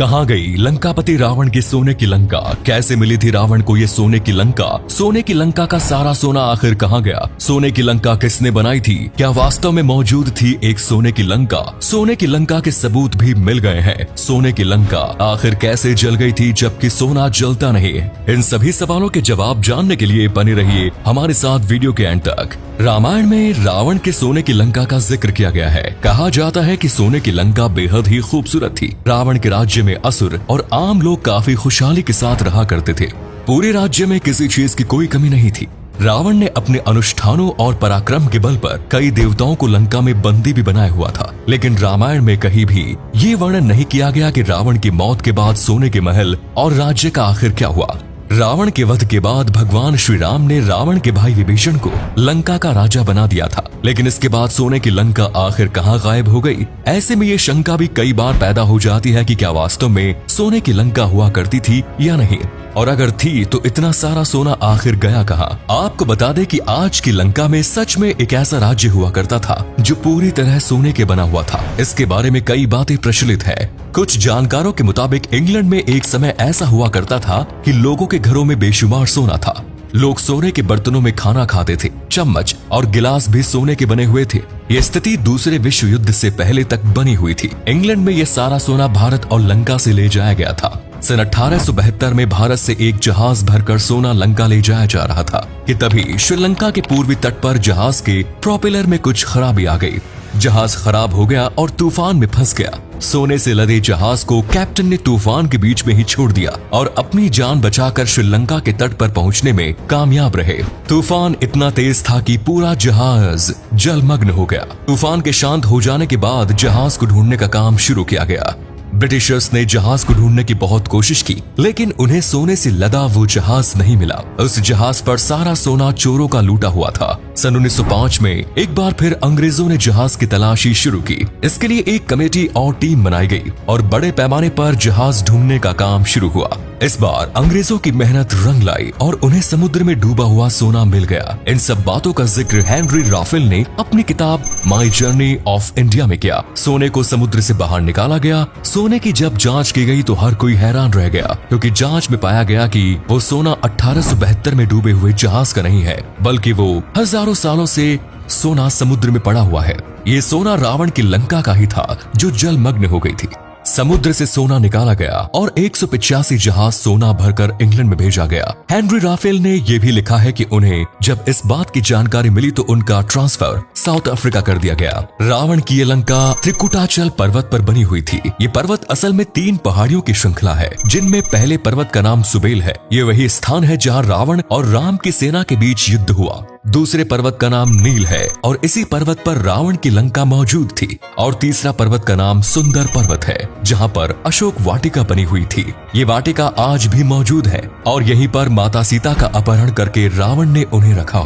कहाँ गई लंकापति रावण की सोने की लंका? कैसे मिली थी रावण को ये सोने की लंका? सोने की लंका का सारा सोना आखिर कहाँ गया? सोने की लंका किसने बनाई थी? क्या वास्तव में मौजूद थी एक सोने की लंका? सोने की लंका के सबूत भी मिल गए हैं। सोने की लंका आखिर कैसे जल गई थी जबकि सोना जलता नहीं? इन सभी सवालों के जवाब जानने के लिए बने रहिए हमारे साथ वीडियो के एंड तक। रामायण में रावण के सोने की लंका का जिक्र किया गया है। कहा जाता है कि सोने की लंका बेहद ही खूबसूरत थी। रावण के राज्य में असुर और आम लोग काफी खुशहाली के साथ रहा करते थे। पूरे राज्य में किसी चीज की कोई कमी नहीं थी। रावण ने अपने अनुष्ठानों और पराक्रम के बल पर कई देवताओं को लंका में बंदी भी बनाया हुआ था। लेकिन रामायण में कहीं भी ये वर्णन नहीं किया गया कि रावण की मौत के बाद सोने के महल और राज्य का आखिर क्या हुआ। रावण के वध के बाद भगवान श्री राम ने रावण के भाई विभीषण को लंका का राजा बना दिया था। लेकिन इसके बाद सोने की लंका आखिर कहाँ गायब हो गई? ऐसे में ये शंका भी कई बार पैदा हो जाती है कि क्या वास्तव में सोने की लंका हुआ करती थी या नहीं, और अगर थी तो इतना सारा सोना आखिर गया कहाँ? आपको बता दें कि आज की लंका में सच में एक ऐसा राज्य हुआ करता था जो पूरी तरह सोने के बना हुआ था। इसके बारे में कई बातें प्रचलित है। कुछ जानकारों के मुताबिक इंग्लैंड में एक समय ऐसा हुआ करता था कि लोगों के घरों में बेशुमार सोना था। लोग सोने के बर्तनों में खाना खाते थे। चम्मच और गिलास भी सोने के बने हुए थे। ये स्थिति दूसरे विश्व युद्ध से पहले तक बनी हुई थी। इंग्लैंड में ये सारा सोना भारत और लंका से ले जाया गया था। सन 1872 में भारत से एक जहाज भरकर सोना लंका ले जाया जा रहा था कि तभी श्रीलंका के पूर्वी तट पर जहाज के प्रोपेलर में कुछ खराबी आ गई। जहाज खराब हो गया और तूफान में फंस गया। सोने से लदे जहाज को कैप्टन ने तूफान के बीच में ही छोड़ दिया और अपनी जान बचाकर श्रीलंका के तट पर पहुंचने में कामयाब रहे। तूफान इतना तेज था कि पूरा जहाज जलमग्न हो गया। तूफान के शांत हो जाने के बाद जहाज को ढूंढने का काम शुरू किया गया। ब्रिटिशर्स ने जहाज को ढूंढने की बहुत कोशिश की, लेकिन उन्हें सोने से लदा वो जहाज नहीं मिला। उस जहाज पर सारा सोना चोरों का लूटा हुआ था। सन 1905 में एक बार फिर अंग्रेजों ने जहाज की तलाशी शुरू की। इसके लिए एक कमेटी और टीम बनाई गई और बड़े पैमाने पर जहाज ढूंढने का काम शुरू हुआ। इस बार अंग्रेजों की मेहनत रंग लाई और उन्हें समुद्र में डूबा हुआ सोना मिल गया। इन सब बातों का जिक्र हेनरी राफेल ने अपनी किताब माई जर्नी ऑफ इंडिया में किया। सोने को समुद्र से बाहर निकाला गया। सोने की जब जांच की गई तो हर कोई हैरान रह गया, क्योंकि जांच में पाया गया कि वो सोना 1872 में डूबे हुए जहाज का नहीं है, बल्कि वो हजारों सालों से सोना समुद्र में पड़ा हुआ है। ये सोना रावण की लंका का ही था जो जलमग्न हो गई थी। समुद्र से सोना निकाला गया और 185 जहाज सोना भरकर इंग्लैंड में भेजा गया। हेनरी राफेल ने यह भी लिखा है कि उन्हें जब इस बात की जानकारी मिली तो उनका ट्रांसफर साउथ अफ्रीका कर दिया गया। रावण की ये लंका त्रिकुटाचल पर्वत पर बनी हुई थी। ये पर्वत असल में 3 पहाड़ियों की श्रृंखला है, जिनमें पहले पर्वत का नाम सुबेल है। ये वही स्थान है जहाँ रावण और राम की सेना के बीच युद्ध हुआ। दूसरे पर्वत का नाम नील है और इसी पर्वत पर रावण की लंका मौजूद थी। और तीसरा पर्वत का नाम सुंदर पर्वत है, जहाँ पर अशोक वाटिका बनी हुई थी। ये वाटिका आज भी मौजूद है और यहीं पर माता सीता का अपहरण करके रावण ने उन्हें रखा।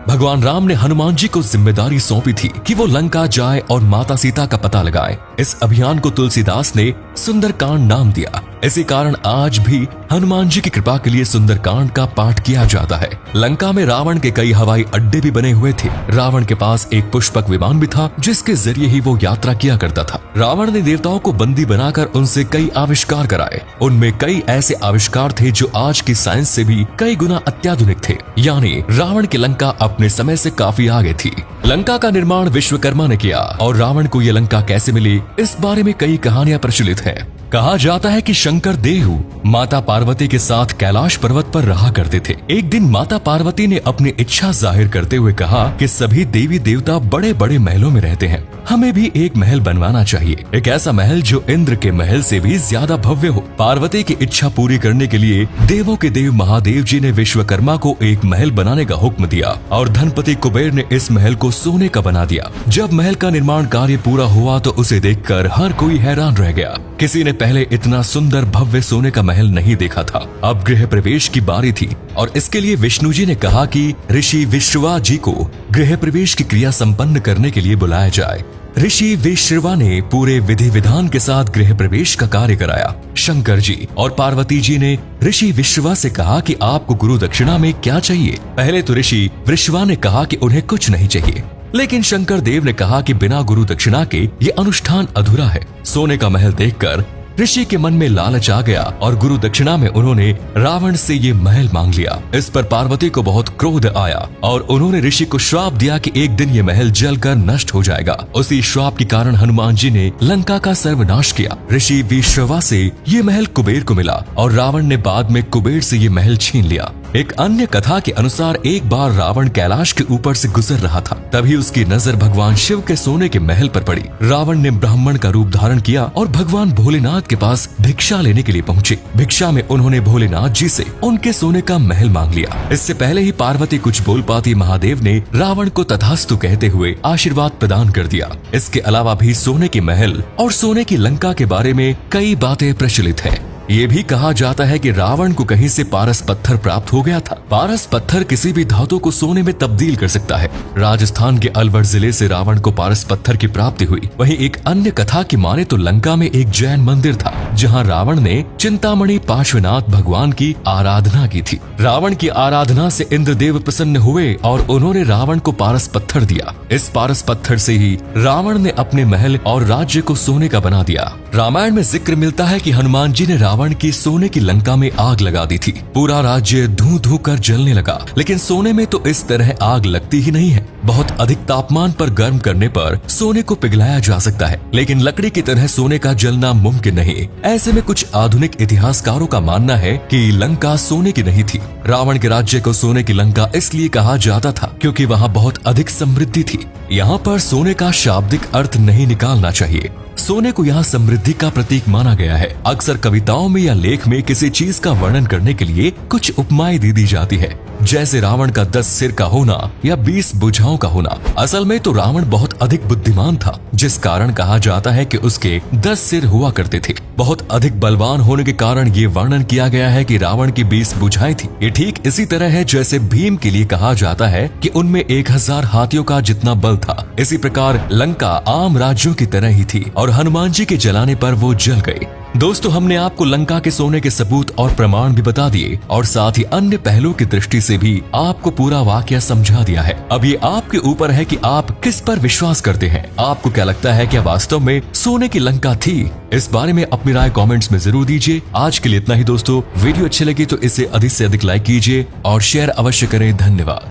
भगवान राम ने हनुमान जी को जिम्मेदारी सौंपी थी कि वो लंका जाए और माता सीता का पता लगाए। इस अभियान को तुलसीदास ने सुंदरकांड नाम दिया। इसी कारण आज भी हनुमान जी की कृपा के लिए सुंदरकांड का पाठ किया जाता है। लंका में रावण के कई हवाई अड्डे भी बने हुए थे। रावण के पास एक पुष्पक विमान भी था, जिसके जरिए ही वो यात्रा किया करता था। रावण ने देवताओं को बंदी बनाकर उनसे कई आविष्कार कराए। उनमें कई ऐसे आविष्कार थे जो आज की साइंस से भी कई गुना अत्याधुनिक थे। यानी रावण की लंका अपने समय से काफी आगे थी। लंका का निर्माण विश्वकर्मा ने किया और रावण को यह लंका कैसे मिली, इस बारे में कई कहानियां प्रचलित हैं। कहा जाता है कि शंकर देव माता पार्वती के साथ कैलाश पर्वत पर रहा करते थे। एक दिन माता पार्वती ने अपनी इच्छा जाहिर करते हुए कहा कि सभी देवी देवता बड़े बड़े महलों में रहते हैं, हमें भी एक महल बनवाना चाहिए, एक ऐसा महल जो इंद्र के महल से भी ज्यादा भव्य हो। पार्वती की इच्छा पूरी करने के लिए देवों के देव महादेव जी ने विश्वकर्मा को एक महल बनाने का हुक्म दिया और धनपति कुबेर ने इस महल को सोने का बना दिया। जब महल का निर्माण कार्य पूरा हुआ तो उसे देखकर हर कोई हैरान रह गया। किसी ने पहले इतना सुंदर भव्य सोने का महल नहीं देखा था। अब गृह प्रवेश की बारी थी और इसके लिए विष्णु जी ने कहा कि ऋषि विश्रवा जी को गृह प्रवेश की क्रिया संपन्न करने के लिए बुलाया जाए। ऋषि विश्रवा ने पूरे विधि विधान के साथ गृह प्रवेश का कार्य कराया। शंकर जी और पार्वती जी ने ऋषि विश्रवा से कहा कि आपको गुरु दक्षिणा में क्या चाहिए। पहले तो ऋषि विश्रवा ने कहा कि उन्हें कुछ नहीं चाहिए, लेकिन शंकर देव ने कहा कि बिना गुरु दक्षिणा के ये अनुष्ठान अधूरा है। सोने का महल देखकर ऋषि के मन में लालच आ गया और गुरु दक्षिणा में उन्होंने रावण से ये महल मांग लिया। इस पर पार्वती को बहुत क्रोध आया और उन्होंने ऋषि को श्राप दिया कि एक दिन ये महल जलकर नष्ट हो जाएगा। उसी श्राप के कारण हनुमान जी ने लंका का सर्वनाश किया। ऋषि विश्रवा से ये महल कुबेर को मिला और रावण ने बाद में कुबेर से ये महल छीन लिया। एक अन्य कथा के अनुसार एक बार रावण कैलाश के ऊपर से गुजर रहा था, तभी उसकी नजर भगवान शिव के सोने के महल पर पड़ी। रावण ने ब्राह्मण का रूप धारण किया और भगवान भोलेनाथ के पास भिक्षा लेने के लिए पहुंचे। भिक्षा में उन्होंने भोलेनाथ जी से उनके सोने का महल मांग लिया। इससे पहले ही पार्वती कुछ बोल पाती महादेव ने रावण को तथास्तु कहते हुए आशीर्वाद प्रदान कर दिया। इसके अलावा भी सोने के महल और सोने की लंका के बारे में कई बातें प्रचलित है। ये भी कहा जाता है कि रावण को कहीं से पारस पत्थर प्राप्त हो गया था। पारस पत्थर किसी भी धातु को सोने में तब्दील कर सकता है। राजस्थान के अलवर जिले से रावण को पारस पत्थर की प्राप्ति हुई। वहीं एक अन्य कथा की माने तो लंका में एक जैन मंदिर था, जहां रावण ने चिंतामणि पार्श्वनाथ भगवान की आराधना की थी। रावण की आराधना से इंद्रदेव प्रसन्न हुए और उन्होंने रावण को पारस पत्थर दिया। इस पारस पत्थर से ही रावण ने अपने महल और राज्य को सोने का बना दिया। रामायण में जिक्र मिलता है कि हनुमान जी ने रावण की सोने की लंका में आग लगा दी थी। पूरा राज्य धू धू कर जलने लगा, लेकिन सोने में तो इस तरह आग लगती ही नहीं है। बहुत अधिक तापमान पर गर्म करने पर सोने को पिघलाया जा सकता है, लेकिन लकड़ी की तरह सोने का जलना मुमकिन नहीं। ऐसे में कुछ आधुनिक इतिहासकारों का मानना है कि लंका सोने की नहीं थी। रावण के राज्य को सोने की लंका इसलिए कहा जाता था क्योंकि वहाँ बहुत अधिक समृद्धि थी। यहाँ पर सोने का शाब्दिक अर्थ नहीं निकालना चाहिए। सोने को यहाँ समृद्धि का प्रतीक माना गया है। अक्सर कविताओं में या लेख में किसी चीज का वर्णन करने के लिए कुछ उपमाएं दी जाती है, जैसे रावण का 10 सिर का होना या 20 भुजाओं का होना। असल में तो रावण बहुत अधिक बुद्धिमान था, जिस कारण कहा जाता है कि उसके 10 सिर हुआ करते थे। बहुत अधिक बलवान होने के कारण ये वर्णन किया गया है कि रावण की 20 भुजाएं थी। ये ठीक इसी तरह है जैसे भीम के लिए कहा जाता है कि उनमें 1000 हाथियों का जितना बल था। इसी प्रकार लंका आम राज्यों की तरह ही थी और हनुमान जी के जलाने पर वो जल गए। दोस्तों, हमने आपको लंका के सोने के सबूत और प्रमाण भी बता दिए और साथ ही अन्य पहलुओं की दृष्टि से भी आपको पूरा वाकया समझा दिया है। अब ये आपके ऊपर है कि आप किस पर विश्वास करते हैं। आपको क्या लगता है, क्या वास्तव में सोने की लंका थी? इस बारे में अपनी राय कमेंट्स में जरूर दीजिए। आज के लिए इतना ही दोस्तों। वीडियो अच्छी लगी तो इसे अधिक से अधिक लाइक कीजिए और शेयर अवश्य करें। धन्यवाद।